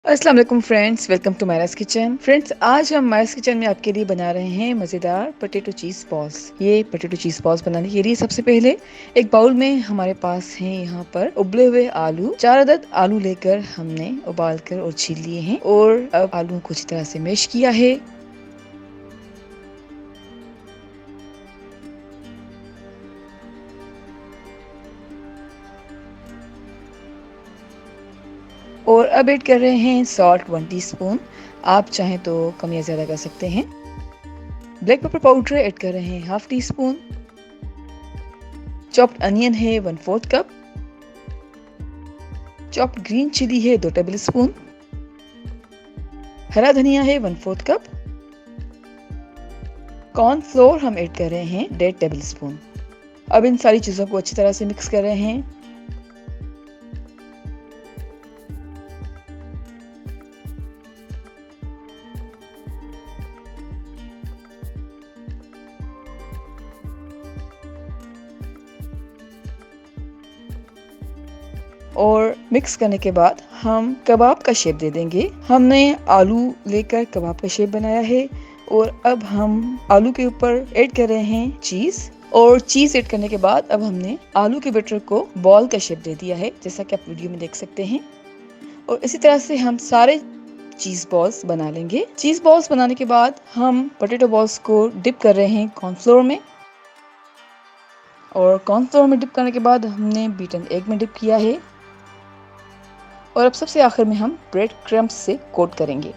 अस्सलाम वालेकुम friends, welcome to Myra's kitchen. Friends, आज हम मायरास किचन में आपके लिए बना रहे हैं मज़ेदार पोटैटो चीज़ बॉल्स। ये पोटैटो चीज़ बॉल्स बनाने के लिए सबसे पहले एक बाउल में हमारे पास हैं यहाँ पर उबले हुए आलू। 4 अदद आलू लेकर हमने उबाल कर और छील लिए हैं और अब आलू को अच्छी तरह से मैश किया है। और अब ऐड कर रहे हैं सॉल्ट 1 टीस्पून। आप चाहें तो कम या ज़्यादा कर सकते हैं। ब्लैक पेपर पाउडर ऐड कर रहे हैं half tea spoon. Chopped onion है 1/4 कप। चॉप्ड ग्रीन चिली है 2 टेबल स्पून। हरा धनिया है 1/4 कप। कॉर्नफ्लोर हम ऐड कर रहे हैं 1.5 टेबल स्पून। अब इन सारी चीज़ों को अच्छी तरह से मिक्स कर रहे हैं। और मिक्स करने के बाद हम कबाब का शेप दे देंगे। हमने आलू लेकर कबाब का शेप बनाया है और अब हम आलू के ऊपर ऐड कर रहे हैं चीज़। और चीज़ ऐड करने के बाद अब हमने आलू के बैटर को बॉल का शेप दे दिया है, जैसा कि आप वीडियो में देख सकते हैं। और इसी तरह से हम सारे चीज़ बॉल्स बना लेंगे। चीज़ बॉल्स बनाने के बाद हम पोटैटो बॉल्स को डिप कर रहे हैं कॉर्नफ्लोर में। और कॉर्नफ्लोर में डिप करने के बाद हमने बीटन एग में डिप किया है। और अब सबसे आखिर में हम ब्रेड क्रम्स से कोट करेंगे।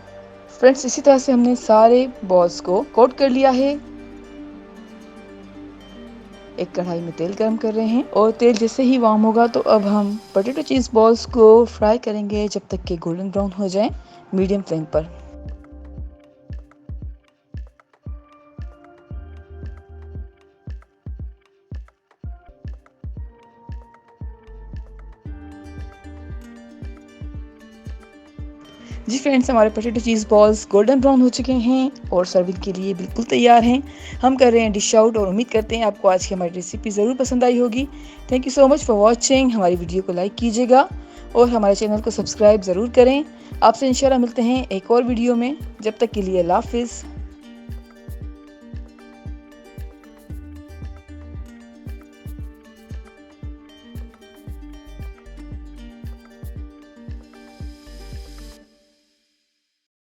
फ्रेंड्स, इसी तरह से हमने सारे बॉल्स को कोट कर लिया है। एक कढ़ाई में तेल गरम कर रहे हैं और तेल जैसे ही वार्म होगा तो अब हम पोटैटो चीज़ बॉल्स को फ्राई करेंगे जब तक कि गोल्डन ब्राउन हो जाए, मीडियम फ्लेम पर। जी फ्रेंड्स, हमारे पोटैटो चीज़ बॉल्स गोल्डन ब्राउन हो चुके हैं और सर्विंग के लिए बिल्कुल तैयार हैं। हम कर रहे हैं डिश आउट और उम्मीद करते हैं आपको आज की हमारी रेसिपी ज़रूर पसंद आई होगी। Thank you so much for watching. हमारी वीडियो को लाइक कीजिएगा और हमारे चैनल को सब्सक्राइब ज़रूर करें। आपसे इंशाल्लाह मिलते हैं एक और वीडियो में। जब तक के लिए अल्लाह हाफिज़।